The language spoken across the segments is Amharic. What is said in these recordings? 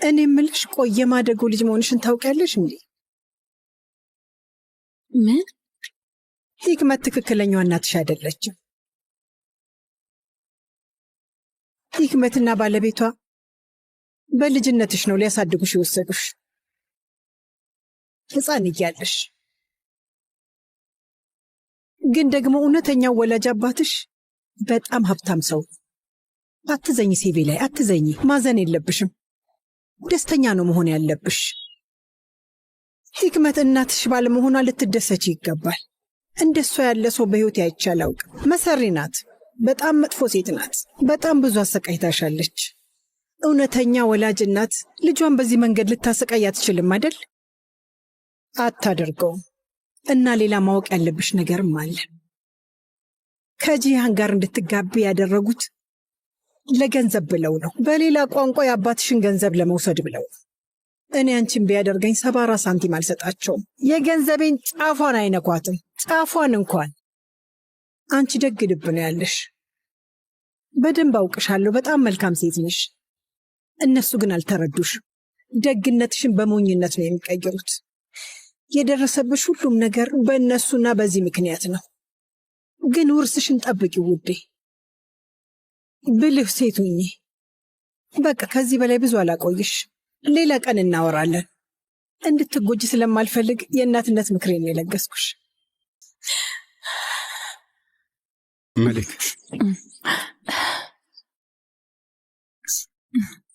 እኔ የምልሽ ቆይ የማደጎ ልጅ መሆንሽን ታውቂያለሽ እንዴ? ምን? ሂክመት ትክክለኛዋ እናትሽ አይደለችም። ሂክመትና ባለቤቷ በልጅነትሽ ነው ሊያሳድጉሽ የወሰዱሽ ሕፃን እያለሽ። ግን ደግሞ እውነተኛው ወላጅ አባትሽ በጣም ሀብታም ሰው። አትዘኝ ሴቪ ላይ አትዘኝ። ማዘን የለብሽም። ደስተኛ ነው መሆን ያለብሽ። ሂክመት እናትሽ ባለመሆኗ ልትደሰች ይገባል። እንደሷ ያለ ሰው በሕይወት አይቼ አላውቅም። መሰሪ ናት። በጣም መጥፎ ሴት ናት። በጣም ብዙ አሰቃይታሻለች። እውነተኛ ወላጅ እናት ልጇን በዚህ መንገድ ልታሰቃይ አትችልም አይደል? አታደርገውም። እና ሌላ ማወቅ ያለብሽ ነገርም አለ። ከጂሃን ጋር እንድትጋቢ ያደረጉት ለገንዘብ ብለው ነው። በሌላ ቋንቋ የአባትሽን ገንዘብ ለመውሰድ ብለው። እኔ አንቺን ቢያደርገኝ 74 ሳንቲም አልሰጣቸውም። የገንዘቤን ጫፏን አይነኳትም። ጫፏን እንኳን። አንቺ ደግ ልብ ነው ያለሽ። በደንብ አውቅሻለሁ። በጣም መልካም ሴት ነሽ። እነሱ ግን አልተረዱሽም። ደግነትሽን በሞኝነት ነው የሚቀይሩት። የደረሰብሽ ሁሉም ነገር በእነሱና በዚህ ምክንያት ነው። ግን ውርስሽን ጠብቂው ውዴ። ብልህ ሴት ሁኚ። በቃ ከዚህ በላይ ብዙ አላቆይሽ። ሌላ ቀን እናወራለን። እንድትጎጂ ስለማልፈልግ የእናትነት ምክሬን ነው የለገስኩሽ። መሊክ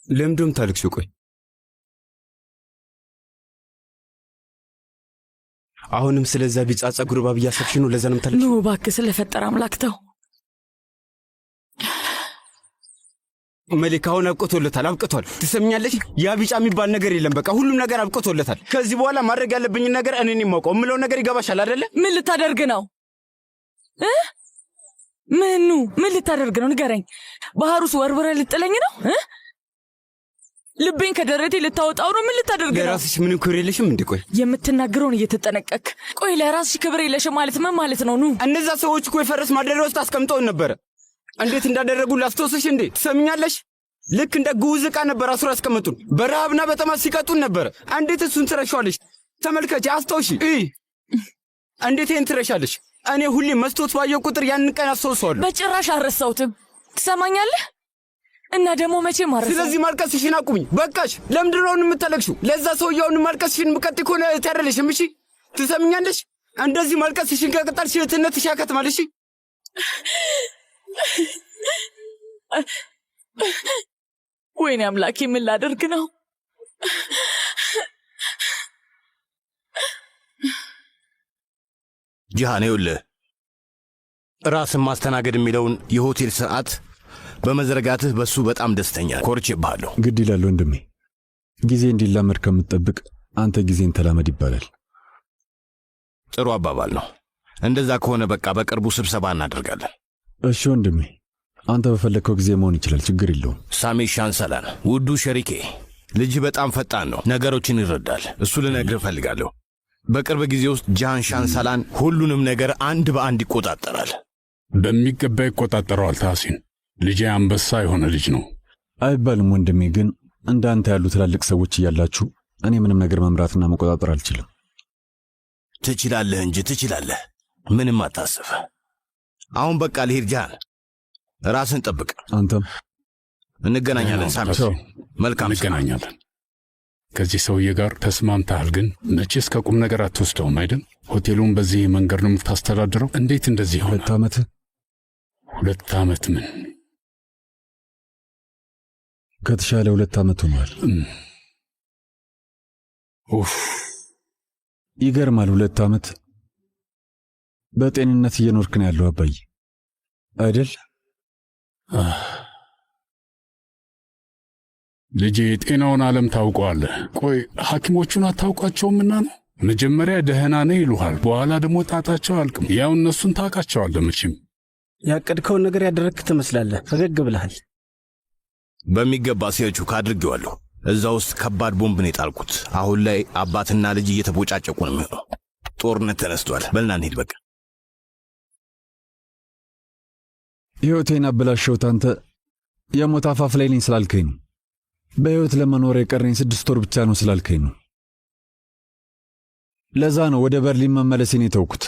ለምንድም ታልክሽ? ቆይ አሁንም ስለዛ ቢጫ ጸጉር ባብ እያሰብሽ ነው? ለዛ ነው ታልክሽ? ኑ እባክህ ስለፈጠረ አምላክ ተው። መሊክ አሁን አብቅቶለታል። አብቅቷል። ትሰምኛለሽ? ያ ቢጫ የሚባል ነገር የለም። በቃ ሁሉም ነገር አብቅቶለታል። ከዚህ በኋላ ማድረግ ያለብኝን ነገር እኔ ነኝ የማውቀው። የምለው ነገር ይገባሻል አይደለ? ምን ልታደርግ ነው? ምን ልታደርግ ነው? ንገረኝ። ባህር ውስጥ ወርውረህ ልጥለኝ ነው? ልቤን ከደረቴ ልታወጣው ነው? ምን ልታደርግ ነው? ለራስሽ ምንም ክብር የለሽም እንዴ? ቆይ የምትናገረውን እየተጠነቀቅ። ቆይ ለራስሽ ክብር የለሽም ማለት ምን ማለት ነው? እነዛ ሰዎች እኮ የፈረስ ማደሪያ ውስጥ አስቀምጠውን ነበረ። እንዴት እንዳደረጉ ላስታውስሽ እንዴ? ትሰምኛለሽ? ልክ እንደ ጉዝ ዕቃ ነበር አስሮ ያስቀመጡን። በረሃብና በጠማት ሲቀጡን ነበረ። እንዴት እሱን ትረሻለሽ? ተመልከች፣ አስታውሺ። እንዴት ይህን ትረሻለሽ? እኔ ሁሌ መስታወት ባየው ቁጥር ያንን ቀን አስታውሰዋለሁ። በጭራሽ አልረሳሁትም። ትሰማኛለህ? እና ደግሞ መቼም አረሳው። ስለዚህ ማልቀስሽን አቁሚኝ። በቃሽ። ለምንድን ነው የምታለቅሽው? ለዛ ሰውየውን ማልቀስሽን ምቀጥ ከሆነ ታደለሽም። እሺ ትሰምኛለሽ? እንደዚህ ማልቀስሽን ከቀጠልሽ እህትነትሽ ያከትማል። እሺ ወይኔ አምላኬ፣ ምን ላደርግ ነው? ጂሃን ይኸውልህ፣ ራስን ማስተናገድ የሚለውን የሆቴል ስርዓት በመዘረጋትህ በሱ በጣም ደስተኛ ኮርቼብሃለሁ። ግድ ይላል ወንድሜ። ጊዜ እንዲላመድ ከምትጠብቅ አንተ ጊዜን ተላመድ ይባላል። ጥሩ አባባል ነው። እንደዛ ከሆነ በቃ በቅርቡ ስብሰባ እናደርጋለን። እሺ ወንድሜ፣ አንተ በፈለግከው ጊዜ መሆን ይችላል። ችግር የለውም። ሳሚ ሻንሰላን ውዱ ሸሪኬ፣ ልጅ በጣም ፈጣን ነው፣ ነገሮችን ይረዳል። እሱ ልነግርህ እፈልጋለሁ። በቅርብ ጊዜ ውስጥ ጃን ሻንሰላን ሁሉንም ነገር አንድ በአንድ ይቆጣጠራል። በሚገባ ይቆጣጠረዋል። ታሲን ልጄ አንበሳ የሆነ ልጅ ነው አይባልም ወንድሜ። ግን እንዳንተ ያሉ ትላልቅ ሰዎች እያላችሁ እኔ ምንም ነገር መምራትና መቆጣጠር አልችልም። ትችላለህ እንጂ ትችላለህ። ምንም አታስብ። አሁን በቃ ልሄድ። ጃን ራስን ጠብቅ። አንተም እንገናኛለን። ሳሚ መልካም እንገናኛለን። ከዚህ ሰውዬ ጋር ተስማምተሃል። ግን መቼስ ከቁም ነገር አትወስደውም አይደል? ሆቴሉን በዚህ መንገድ ነው የምታስተዳድረው? እንዴት እንደዚህ ሆነ? 2 ዓመት 2 ዓመት ምን ከተሻለ 2 ዓመት ሆኗል። ኡፍ ይገርማል። 2 ዓመት በጤንነት እየኖርክ ነው ያለው አባዬ አይደል? ልጄ የጤናውን ዓለም ታውቀዋለህ። ቆይ ሐኪሞቹን አታውቋቸውምና ነው? መጀመሪያ ደህና ነህ ይሉሃል፣ በኋላ ደግሞ ጣጣቸው አልቅም። ያው እነሱን ታውቃቸዋለህ መቼም። ያቀድከውን ነገር ያደረግክ ትመስላለህ። ፈገግ ብለሃል። በሚገባ ሲያቹ ካድርጌዋለሁ። እዛ ውስጥ ከባድ ቦምብ ነው የጣልኩት። አሁን ላይ አባትና ልጅ እየተቦጫጨቁ ነው የሚሆነው። ጦርነት ተነስቷል። በልና እንሂድ በቃ። ሕይወቴን አበላሸሁት። አንተ የሞት አፋፍ ላይ ነኝ ስላልከኝ ነው። በሕይወት ለመኖር የቀረኝ 6 ወር ብቻ ነው ስላልከኝ ነው። ለዛ ነው ወደ በርሊን መመለሴን የተውኩት።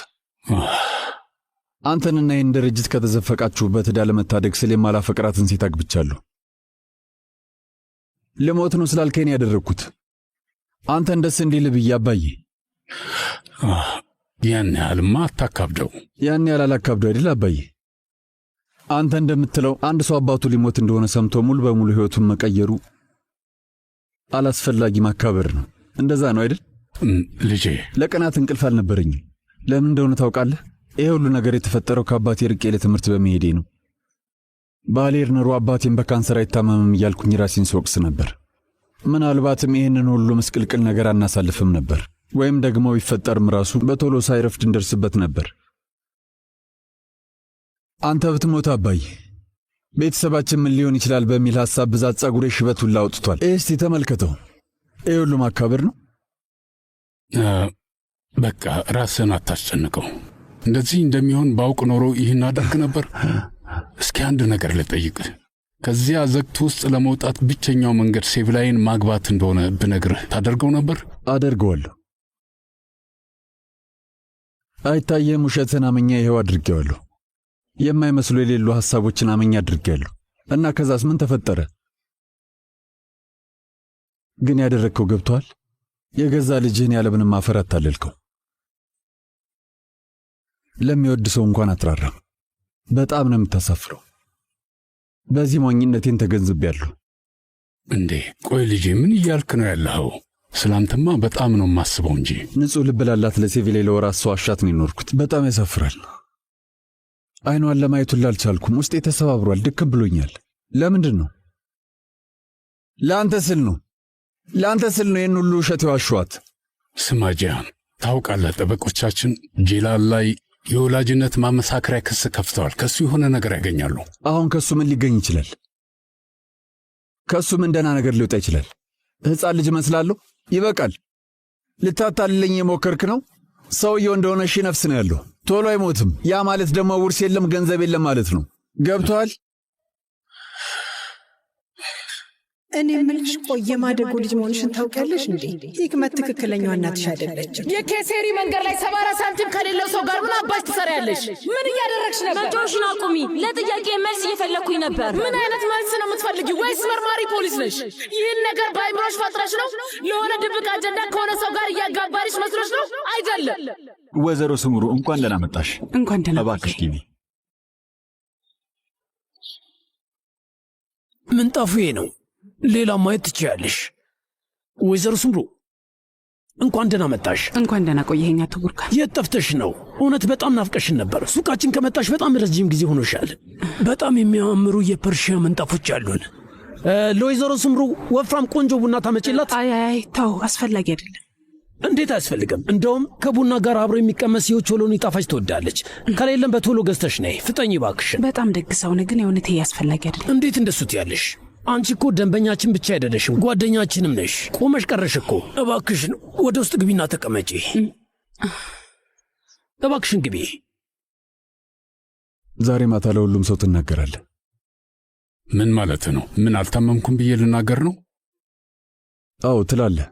አንተንና ይህን ድርጅት ከተዘፈቃችሁበት ዕዳ ለመታደግ ስል የማላፈቅራትን ሴት አግብቻለሁ። ልሞት ነው ስላልከኝ ያደረግኩት አንተን ደስ እንዲል ብዬ አባዬ። ያን ያህልማ አታካብደው። ያን ያህል አላካብደው አይደል አባዬ? አንተ እንደምትለው አንድ ሰው አባቱ ሊሞት እንደሆነ ሰምቶ ሙሉ በሙሉ ሕይወቱን መቀየሩ አላስፈላጊ ማካበር ነው። እንደዛ ነው አይደል? ልጄ ለቀናት እንቅልፍ አልነበረኝም። ለምን እንደሆነ ታውቃለህ? ይሄ ሁሉ ነገር የተፈጠረው ከአባቴ ርቄ ለትምህርት በመሄዴ ነው። ባሌር ኖሮ አባቴን በካንሰር አይታመምም እያልኩኝ ራሴን ስወቅስ ነበር። ምናልባትም ይህንን ሁሉ ምስቅልቅል ነገር አናሳልፍም ነበር፣ ወይም ደግሞ ቢፈጠርም ራሱ በቶሎ ሳይረፍድ እንደርስበት ነበር። አንተ ብትሞት አባዬ ቤተሰባችን ምን ሊሆን ይችላል በሚል ሐሳብ ብዛት ጸጉሬ ሽበት ሁላ አውጥቷል። እስቲ ተመልከተው። ይህ ሁሉ ማካበር ነው። በቃ ራስን አታስጨንቀው። እንደዚህ እንደሚሆን ባውቅ ኖሮ ይህን አደርግ ነበር። እስኪ አንድ ነገር ልጠይቅህ። ከዚያ ዘግት ውስጥ ለመውጣት ብቸኛው መንገድ ሴቪላይን ማግባት እንደሆነ ብነግርህ ታደርገው ነበር? አደርገዋለሁ። አይታየም፣ ውሸትን አመኛ ይሄው አድርጌዋለሁ። የማይመስሉ የሌሉ ሐሳቦችን አመኛ አድርጌያለሁ። እና ከዛስ ምን ተፈጠረ? ግን ያደረግከው ገብቶሃል? የገዛ ልጅህን ያለምንም ማፈር አታለልከው። ለሚወድ ሰው እንኳን አትራራም። በጣም ነው የምታሳፍረው። በዚህ ሞኝነቴን ተገንዝቤያለሁ። እንዴ ቆይ ልጄ ምን እያልክ ነው ያለኸው? ስላንተማ በጣም ነው የማስበው እንጂ። ንጹሕ ልብ ላላት ለሴቪላይ ለወራት ሰው አሻት ነው የኖርኩት። በጣም ያሳፍራል። አይኗን ለማየት ሁላ አልቻልኩም። ውስጤ ተሰባብሯል። ድክም ብሎኛል። ለምንድን ነው? ለአንተ ስል ነው። ለአንተ ስል ነው ይህን ሁሉ ውሸት የዋሸኋት። ስማ ጂያን፣ ታውቃለህ ጠበቆቻችን ጄላል ላይ የወላጅነት ማመሳከሪያ ክስ ከፍተዋል። ከሱ የሆነ ነገር ያገኛሉ። አሁን ከሱ ምን ሊገኝ ይችላል? ከሱ ምን ደህና ነገር ሊወጣ ይችላል? ሕፃን ልጅ እመስላለሁ? ይበቃል። ልታታልለኝ የሞከርክ ነው። ሰውየው እንደሆነ ሺህ ነፍስ ነው ያለው። ቶሎ አይሞትም። ያ ማለት ደግሞ ውርስ የለም ገንዘብ የለም ማለት ነው። ገብቶሃል? እኔ የምልሽ ቆይ የማደጎ ልጅ መሆንሽን ታውቂያለሽ እንዴ? ሂክመት ትክክለኛዋ እናትሽ አይደለችም። የኬሴሪ መንገድ ላይ 74 ሳንቲም ከሌለው ሰው ጋር ምን አባሽ ትሰሪያለሽ? ምን እያደረግሽ ነበር? መጮሽን አቁሚ። ለጥያቄ መልስ እየፈለግኩኝ ነበር። ምን አይነት መልስ ነው የምትፈልጊው? ወይስ መርማሪ ፖሊስ ነሽ? ይህን ነገር በአይምሮሽ ፈጥረሽ ነው? ለሆነ ድብቅ አጀንዳ ከሆነ ሰው ጋር እያጋባሪሽ መስሎሽ ነው? አይደለም። ወይዘሮ ስምሩ እንኳን ደህና መጣሽ። እንኳን ደህና እባክሽ ግቢ። ምንጣፉ ነው። ሌላ ማየት ትችያለሽ። ወይዘሮ ስምሩ እንኳን ደህና መጣሽ። እንኳን ደህና ቆየኸኝ አቶ ቡርካን። የት ጠፍተሽ ነው? እውነት በጣም ናፍቀሽን ነበር። ሱቃችን ከመጣሽ በጣም ረጅም ጊዜ ሆኖሻል። በጣም የሚያማምሩ የፐርሺያ ምንጣፎች አሉን። ለወይዘሮ ስምሩ ወፍራም ቆንጆ ቡና ታመጪላት? አይ ተው፣ አስፈላጊ አይደለም። እንዴት አያስፈልግም? እንደውም ከቡና ጋር አብሮ የሚቀመስ የኦቾሎኒ ጣፋጭ ትወዳለች። ከሌለም በቶሎ ገዝተሽ ነይ። ፍጠኝ እባክሽን። በጣም ደግ ሰው ነህ፣ ግን የእውነት አስፈላጊ አይደለም። እንዴት እንደሱ ትያለሽ? አንቺ እኮ ደንበኛችን ብቻ አይደለሽም፣ ጓደኛችንም ነሽ። ቆመሽ ቀረሽ እኮ። እባክሽን ወደ ውስጥ ግቢና ተቀመጪ። እባክሽን ግቢ። ዛሬ ማታ ለሁሉም ሰው ትናገራለህ። ምን ማለት ነው? ምን አልታመምኩም ብዬ ልናገር ነው? አዎ ትላለህ።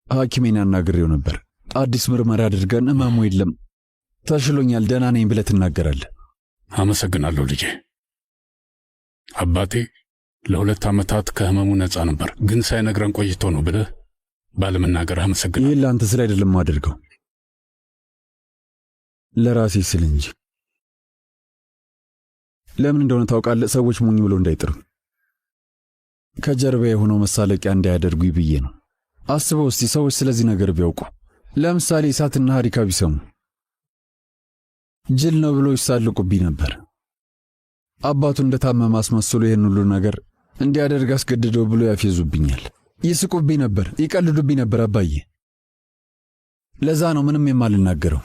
ሐኪሜን አናግሬው ነበር። አዲስ ምርመራ አድርገን ሕመሙ የለም ተሽሎኛል፣ ደህና ነኝ ብለህ ትናገራለህ። አመሰግናለሁ ልጄ። አባቴ ለ2 ዓመታት ከሕመሙ ነፃ ነበር፣ ግን ሳይነግረን ቆይቶ ነው ብለህ ባለመናገር አመሰግናለሁ። ይህን ለአንተ ስል አይደለም ማደርገው፣ ለራሴ ስል እንጂ። ለምን እንደሆነ ታውቃለህ? ሰዎች ሞኝ ብሎ እንዳይጥሩ፣ ከጀርባ የሆነው መሳለቂያ እንዳያደርጉኝ ብዬ ነው። አስበው እስቲ ሰዎች ስለዚህ ነገር ቢያውቁ፣ ለምሳሌ እሳትና ሐሪካ ቢሰሙ ጅል ነው ብሎ ይሳልቁብኝ ነበር። አባቱ እንደታመመ አስመስሎ ይህን ሁሉ ነገር እንዲያደርግ አስገድደው ብሎ ያፌዙብኛል፣ ይስቁብኝ ነበር፣ ይቀልዱብኝ ነበር አባዬ። ለዛ ነው ምንም የማልናገረው።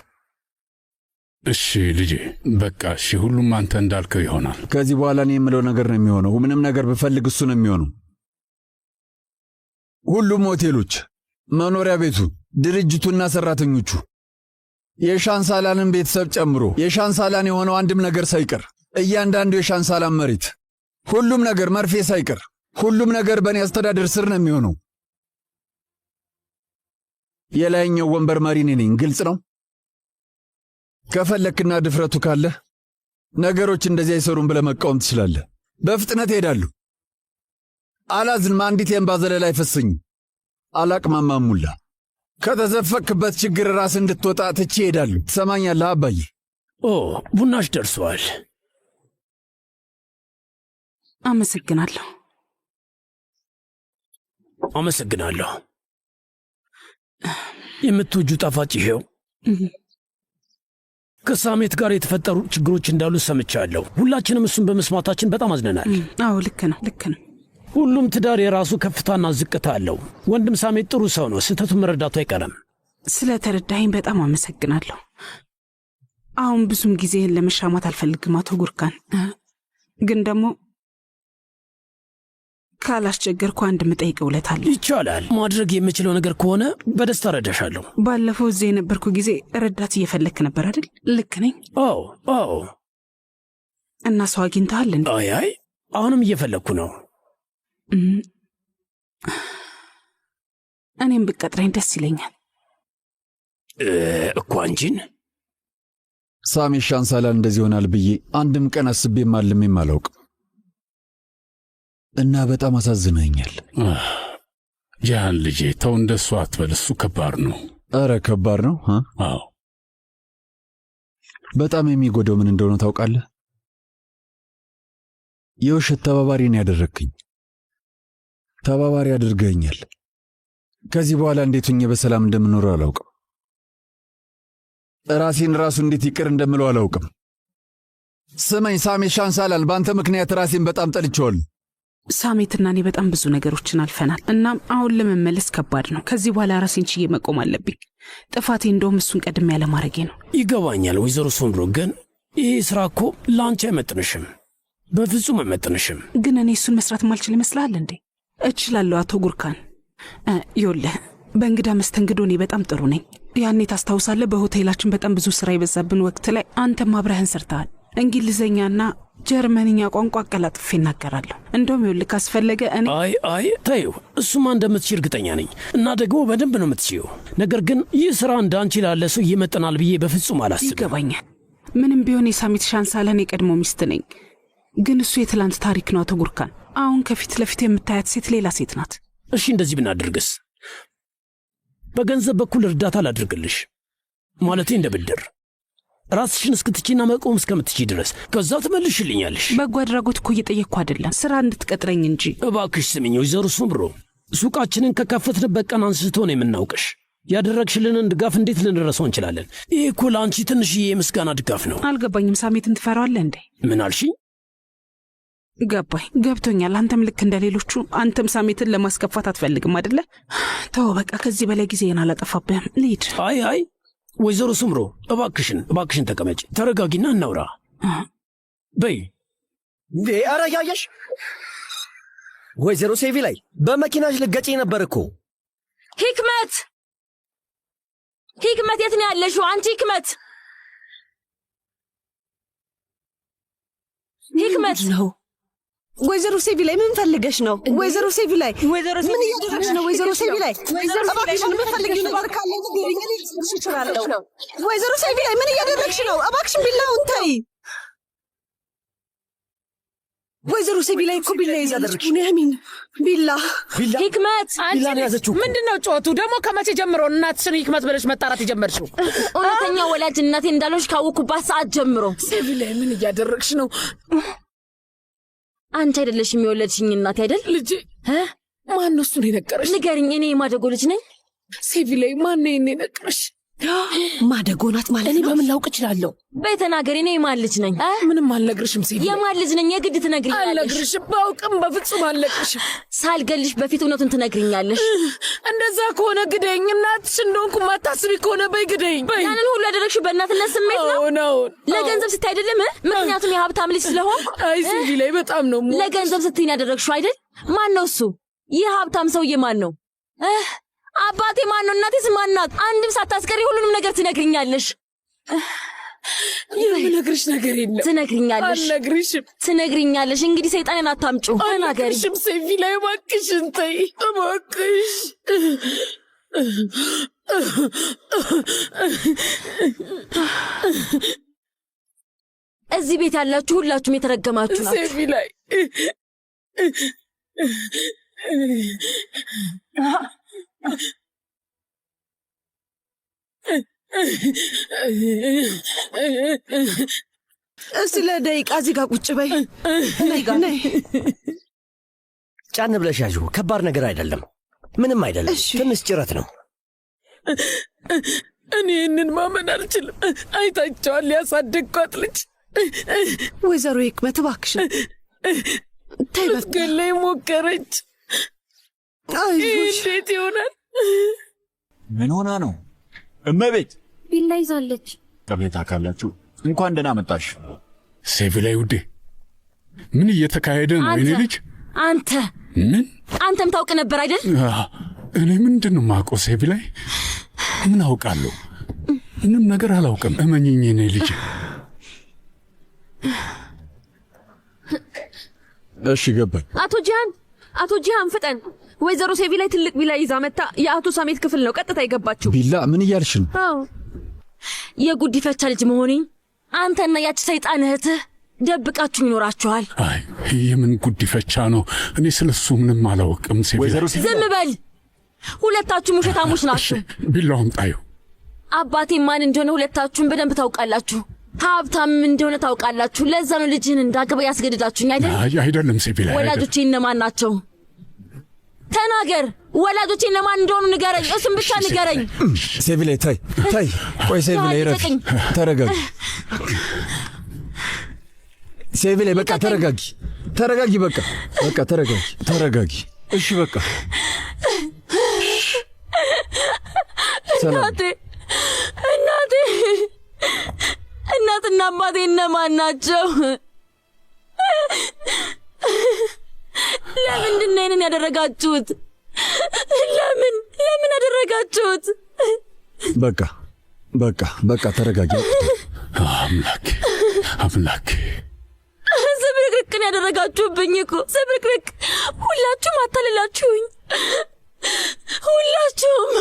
እሺ ልጄ፣ በቃ እሺ፣ ሁሉም አንተ እንዳልከው ይሆናል። ከዚህ በኋላ እኔ የምለው ነገር ነው የሚሆነው። ምንም ነገር ብፈልግ እሱ ነው የሚሆነው። ሁሉም ሆቴሎች፣ መኖሪያ ቤቱ፣ ድርጅቱና ሰራተኞቹ፣ የሻንሳላንን ቤተሰብ ጨምሮ የሻንሳላን የሆነው አንድም ነገር ሳይቀር፣ እያንዳንዱ የሻንሳላን መሬት፣ ሁሉም ነገር መርፌ ሳይቀር ሁሉም ነገር በእኔ አስተዳደር ስር ነው የሚሆነው። የላይኛው ወንበር መሪ እኔ ነኝ። ግልጽ ነው። ከፈለክና ድፍረቱ ካለህ ነገሮች እንደዚህ አይሰሩም ብለህ መቃወም ትችላለህ። በፍጥነት እሄዳለሁ። አላዝንም። አንዲት የእንባ ዘለላ አይፈሰኝም። አላቅማማም ሙላ። ከተዘፈክበት ችግር ራስ እንድትወጣ ትቼ እሄዳለሁ። ትሰማኛለህ አባዬ? ኦ ቡናሽ ደርሷል። አመሰግናለሁ። አመሰግናለሁ። የምትወጁ ጣፋጭ ይሄው። ከሳሜት ጋር የተፈጠሩ ችግሮች እንዳሉ ሰምቻለሁ። ሁላችንም እሱን በመስማታችን በጣም አዝነናል። አዎ ልክ ነው፣ ልክ ነው። ሁሉም ትዳር የራሱ ከፍታና ዝቅታ አለው። ወንድም ሳሜት ጥሩ ሰው ነው። ስህተቱን መረዳቱ አይቀርም። ስለ ተረዳኸኝ በጣም አመሰግናለሁ። አሁን ብዙም ጊዜህን ለመሻማት አልፈልግም አቶ ጉርካን፣ ግን ደግሞ ካላስቸገርኩ አንድ ምጠይቅ ውለት አለ። ይቻላል። ማድረግ የምችለው ነገር ከሆነ በደስታ ረዳሻለሁ። ባለፈው እዚህ የነበርኩ ጊዜ ረዳት እየፈለክ ነበር አይደል? ልክ ነኝ? አዎ አዎ። እና ሰው አግኝተሃል እንዴ? አይ አሁንም እየፈለግኩ ነው። እኔም ብቀጥረኝ ደስ ይለኛል እኮ አንቺን። ሳሜት ሻንሳላል እንደዚህ ይሆናል ብዬ አንድም ቀን አስቤም አልሜም አላውቅም እና በጣም አሳዝነኛል። ያን ልጄ ተው፣ እንደሱ አትበል። እሱ ከባድ ነው። አረ ከባድ ነው። አዎ በጣም የሚጎዳው ምን እንደሆነ ታውቃለህ? የውሸት ተባባሪን ያደረግክኝ። ተባባሪ አድርገኛል። ከዚህ በኋላ እንዴት ሆኜ በሰላም እንደምኖር አላውቅም። ራሴን ራሱ እንዴት ይቅር እንደምለው አላውቅም። ስመኝ ሳሜት ሻንሳላል፣ በአንተ ምክንያት ራሴን በጣም ጠልቼዋለሁ። ሳሜትና እኔ በጣም ብዙ ነገሮችን አልፈናል። እናም አሁን ለመመለስ ከባድ ነው። ከዚህ በኋላ ራሴን ችዬ መቆም አለብኝ። ጥፋቴ እንደውም እሱን ቀድሜ ያለማድረጌ ነው። ይገባኛል ወይዘሮ ሶምሮ፣ ግን ይህ ሥራ እኮ ለአንቺ አይመጥንሽም። በፍጹም አይመጥንሽም። ግን እኔ እሱን መስራት ማልችል ይመስልሃል እንዴ? እችላለሁ አቶ ጉርካን። ይኸውልህ በእንግዳ መስተንግዶ እኔ በጣም ጥሩ ነኝ። ያኔ ታስታውሳለህ? በሆቴላችን በጣም ብዙ ሥራ የበዛብን ወቅት ላይ አንተም አብረህን ሰርተሃል። እንግሊዝኛና ጀርመንኛ ቋንቋ አቀላጥፌ እናገራለሁ። እንደውም ይኸውልህ ካስፈለገ እኔ አይ ተይው፣ እሱማ እንደምትችይ እርግጠኛ ነኝ እና ደግሞ በደንብ ነው የምትችይው። ነገር ግን ይህ ሥራ እንደ አንቺ ላለ ሰው ይመጥናል ብዬ በፍጹም አላስብም። ይገባኛል። ምንም ቢሆን የሳሜት ሻንሳላል የቀድሞ ሚስት ነኝ። ግን እሱ የትላንት ታሪክ ነው አቶ ጉርካን። አሁን ከፊት ለፊት የምታያት ሴት ሌላ ሴት ናት። እሺ እንደዚህ ብናደርግስ? በገንዘብ በኩል እርዳታ ላድርግልሽ፣ ማለቴ እንደ ብድር ራስሽን እስክትቺና መቆም እስከምትቺ ድረስ፣ ከዛ ትመልሽልኛለሽ። በጎ አድራጎት እኮ እየጠየቅኩ አይደለም፣ ሥራ እንድትቀጥረኝ እንጂ። እባክሽ ስምኝ ወይዘሮ ሱምሮ፣ ሱቃችንን ከከፈትንበት ቀን አንስቶ ነው የምናውቅሽ። ያደረግሽልንን ድጋፍ እንዴት ልንረሳው እንችላለን? ይህ እኮ ለአንቺ ትንሽዬ የምስጋና ድጋፍ ነው። አልገባኝም። ሳሜትን ትፈራዋለህ እንዴ? ምን አልሽኝ? ገባኝ፣ ገብቶኛል። አንተም ልክ እንደ ሌሎቹ አንተም ሳሜትን ለማስከፋት አትፈልግም አደለ? ተው በቃ፣ ከዚህ በላይ ጊዜን አላጠፋብህም። ልሂድ። አይ ወይዘሮ ሱምሮ እባክሽን ተቀመጭ፣ ተረጋጊና እናውራ በይ። ኧረ ያየሽ ወይዘሮ ሴቪ ላይ በመኪናሽ ልገጪ ነበር እኮ። ሂክመት የት ነው ያለሽው? አንቺ ሂክመት ነው። ወይዘሮ ሴቪ ላይ ምን ፈልገሽ ነው? ወይዘሮ ሴቪ ላይ ምን እያደረግሽ ነው? ወይዘሮ ሴቪ ላይ እባክሽን ምን ፈልገሽ ነው? ባርካለ ንገሪኝ፣ እኔ እችላለሁ። ወይዘሮ ሴቪ ላይ ምን እያደረግሽ ነው? እባክሽን ቢላውን ተይ። ወይዘሮ ሴቪ ላይ እኮ ቢላ ይዛደረግሽ። ኑያሚን ቢላ ሂክመት ምንድን ነው ጮቱ ደግሞ? ከመቼ ጀምሮ እናትሽን ሂክመት ብለሽ መጣራት የጀመርሽው? እውነተኛ ወላጅ እናቴ እንዳለሽ ካወኩባት ሰዓት ጀምሮ። ሴቪ ላይ ምን እያደረግሽ ነው? አንቺ አይደለሽም የወለድሽኝ እናቴ አይደል? ልጄ ማን ነው እሱን የነገረሽ? ንገሪኝ፣ እኔ የማደጎ ልጅ ነኝ። ሴቪ ላይ ማን ነው የነገረሽ? ማደጎ ናት ማለት ነው? እኔ በምን ላውቅ እችላለሁ? በተናገሪ፣ እኔ የማን ልጅ ነኝ? ምንም አልነግርሽም ሴቪ። የማን ልጅ ነኝ? የግድ ትነግሪኛለሽ። አልነግርሽም፣ ባውቅም በፍጹም አልነግርሽም። ሳልገልሽ በፊት እውነቱን ትነግሪኛለሽ። እንደዛ ከሆነ ግደኝ። እናትሽ እንደሆንኩ ማታስቢ ከሆነ በይ ግደኝ። ያንን ሁሉ ያደረግሽው በእናትነት ስሜት ነው? ለገንዘብ ስታይ አይደለም? ምክንያቱም የሀብታም ልጅ ስለሆን። አይ ሴቪ ላይ በጣም ነው ለገንዘብ ስትይኝ ያደረግሽው አይደል? ማን ነው እሱ? ይህ ሀብታም ሰውዬ ማን ነው? አባቴ ማን ነው? እናቴስ ማን ናት? አንድም ሳታስቀሪ ሁሉንም ነገር ትነግሪኛለሽ። የምነግርሽ ነገር የለም። ትነግሪኛለሽ። አልነግርሽም። ትነግሪኛለሽ። እንግዲህ ሰይጣንን አታምጪው። ተናገሪ። አልነግርሽም። ሴቪ ላይ እባክሽን ተይ እባክሽ። እዚህ ቤት ያላችሁ ሁላችሁም የተረገማችሁ ናችሁ። ሴቪ ላይ እስቲ ለደቂቃ እዚህ ጋር ቁጭ በይ። ነይ ጫን ብለሽ ያዥው። ከባድ ነገር አይደለም፣ ምንም አይደለም። ትንሽ ጭረት ነው። እኔ ይህንን ማመን አልችልም። አይታቸዋል ያሳደግኳት ልጅ። ወይዘሮ ሂክመት እባክሽን ተይ። ልትገለኝ ሞከረች። እንዴት ይሆናል? ምን ሆና ነው? እመቤት ቢላ ይዛለች። ቅሬታ ካላችሁ እንኳን ደህና መጣሽ። ሴቪ ላይ ውዴ፣ ምን እየተካሄደ ነው? እኔ ልጅ ምን አንተም ታውቅ ነበር አይደል? እኔ ምንድን ነው የማውቀው? ሴቪ ላይ ምን አውቃለሁ? ምንም ነገር አላውቅም። እመኝኝ እኔ ልጅ። እሺ ገባኝ። አቶ ጂሃን ፍጠን። ወይዘሮ ሴቪ ላይ ትልቅ ቢላ ይዛ መታ የአቶ ሳሜት ክፍል ነው ቀጥታ የገባችው። ቢላ? ምን እያልሽ ነው? አዎ የጉዲፈቻ ልጅ መሆኔ አንተና ያቺ ሰይጣን እህትህ ደብቃችሁ ይኖራችኋል። አይ የምን ጉዲፈቻ ነው? እኔ ስለሱ ምንም አላውቅም። ሴቪ ወይዘሮ ዝም በል። ሁለታችሁም ውሸታሞች ናችሁ። ቢላውን ጣዩ። አባቴ ማን እንደሆነ ሁለታችሁም በደንብ ታውቃላችሁ። ሀብታም እንደሆነ ታውቃላችሁ። ለዛ ነው ልጅህን እንዳገባ ያስገድዳችሁኝ አይደል? አይደለም ሴቪ ላይ። ወላጆቼ እነማን ናቸው? ተናገር። ወላጆቼ እነማን እንደሆኑ ንገረኝ። እሱም ብቻ ንገረኝ። ሴቪ ላይ ታይ። ቆይ ሴቪ ላይ ረፍ። ተረጋጊ ሴቪ ላይ። በቃ ተረጋጊ። በቃ ተረጋጊ። እሺ በቃ እናትና አባቴ እነማን ናቸው? ለምንድን ነው ይህንን ያደረጋችሁት? ለምን ያደረጋችሁት? በቃ ተረጋጊ። አምላክ ዝብርቅርቅን ያደረጋችሁብኝ እኮ ዝብርቅርቅ። ሁላችሁም አታልላችሁኝ። ሁላችሁም